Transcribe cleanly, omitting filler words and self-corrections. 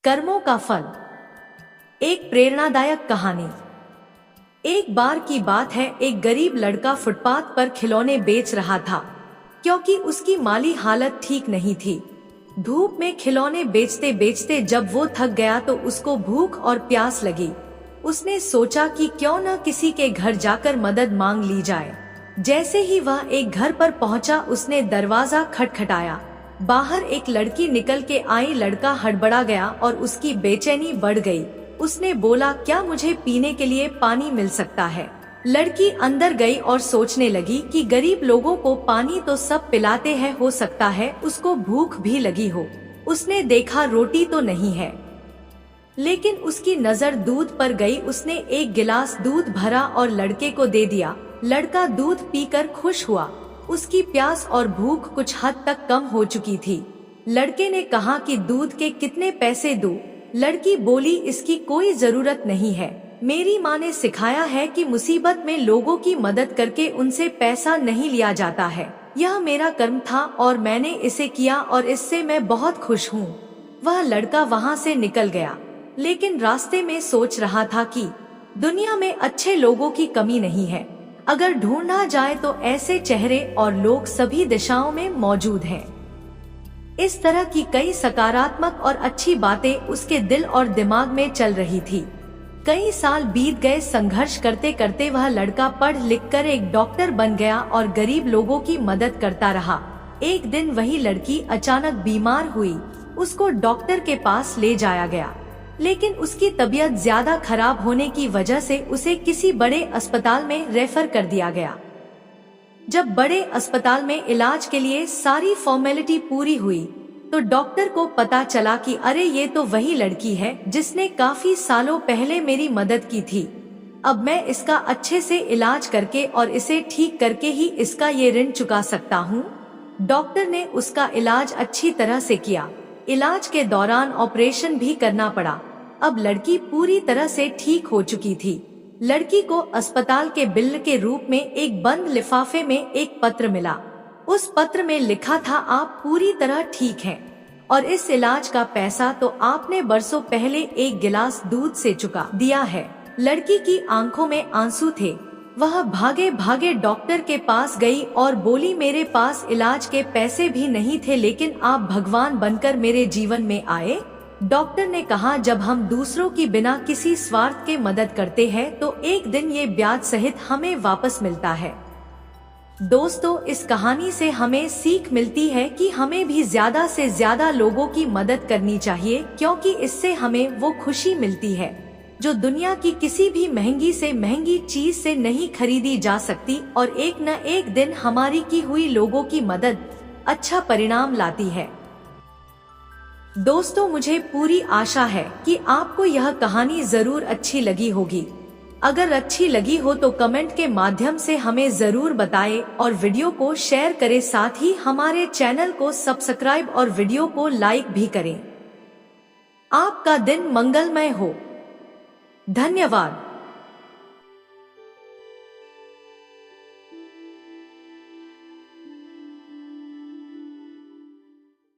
कर्मों का फल। एक प्रेरणादायक कहानी। एक बार की बात है, एक गरीब लड़का फुटपाथ पर खिलौने बेच रहा था क्योंकि उसकी माली हालत ठीक नहीं थी। धूप में खिलौने बेचते बेचते जब वो थक गया तो उसको भूख और प्यास लगी। उसने सोचा कि क्यों न किसी के घर जाकर मदद मांग ली जाए। जैसे ही वह एक घर पर पहुंचा, उसने दरवाजा खटखटाया। बाहर एक लड़की निकल के आई। लड़का हड़बड़ा गया और उसकी बेचैनी बढ़ गई। उसने बोला, क्या मुझे पीने के लिए पानी मिल सकता है? लड़की अंदर गई और सोचने लगी कि गरीब लोगों को पानी तो सब पिलाते हैं, हो सकता है उसको भूख भी लगी हो। उसने देखा रोटी तो नहीं है, लेकिन उसकी नजर दूध पर गई। उसने एक गिलास दूध भरा और लड़के को दे दिया। लड़का दूध पीकर खुश हुआ। उसकी प्यास और भूख कुछ हद तक कम हो चुकी थी। लड़के ने कहा कि दूध के कितने पैसे दूं? लड़की बोली, इसकी कोई जरूरत नहीं है। मेरी माँ ने सिखाया है कि मुसीबत में लोगों की मदद करके उनसे पैसा नहीं लिया जाता है। यह मेरा कर्म था और मैंने इसे किया और इससे मैं बहुत खुश हूँ। वह लड़का वहाँ से निकल गया, लेकिन रास्ते में सोच रहा था कि दुनिया में अच्छे लोगों की कमी नहीं है। अगर ढूंढा जाए तो ऐसे चेहरे और लोग सभी दिशाओं में मौजूद हैं। इस तरह की कई सकारात्मक और अच्छी बातें उसके दिल और दिमाग में चल रही थी। कई साल बीत गए। संघर्ष करते करते वह लड़का पढ़ लिख कर एक डॉक्टर बन गया और गरीब लोगों की मदद करता रहा। एक दिन वही लड़की अचानक बीमार हुई। उसको डॉक्टर के पास ले जाया गया, लेकिन उसकी तबीयत ज्यादा खराब होने की वजह से उसे किसी बड़े अस्पताल में रेफर कर दिया गया। जब बड़े अस्पताल में इलाज के लिए सारी फॉर्मेलिटी पूरी हुई तो डॉक्टर को पता चला कि अरे, ये तो वही लड़की है जिसने काफी सालों पहले मेरी मदद की थी। अब मैं इसका अच्छे से इलाज करके और इसे ठीक करके ही इसका ये ऋण चुका सकता हूँ। डॉक्टर ने उसका इलाज अच्छी तरह से किया। इलाज के दौरान ऑपरेशन भी करना पड़ा। अब लड़की पूरी तरह से ठीक हो चुकी थी। लड़की को अस्पताल के बिल के रूप में एक बंद लिफाफे में एक पत्र मिला। उस पत्र में लिखा था, आप पूरी तरह ठीक हैं और इस इलाज का पैसा तो आपने बरसों पहले एक गिलास दूध से चुका दिया है। लड़की की आंखों में आंसू थे। वह भागे भागे डॉक्टर के पास गई और बोली, मेरे पास इलाज के पैसे भी नहीं थे, लेकिन आप भगवान बनकर मेरे जीवन में आए। डॉक्टर ने कहा, जब हम दूसरों की बिना किसी स्वार्थ के मदद करते हैं तो एक दिन ये ब्याज सहित हमें वापस मिलता है। दोस्तों, इस कहानी से हमें सीख मिलती है कि हमें भी ज्यादा से ज्यादा लोगों की मदद करनी चाहिए, क्योंकि इससे हमें वो खुशी मिलती है जो दुनिया की किसी भी महंगी से महंगी चीज से नहीं खरीदी जा सकती, और एक न एक दिन हमारी की हुई लोगों की मदद अच्छा परिणाम लाती है। दोस्तों, मुझे पूरी आशा है कि आपको यह कहानी जरूर अच्छी लगी होगी। अगर अच्छी लगी हो तो कमेंट के माध्यम से हमें जरूर बताएं और वीडियो को शेयर करें। साथ ही हमारे चैनल को सब्सक्राइब और वीडियो को लाइक भी करें। आपका दिन मंगलमय हो। धन्यवाद।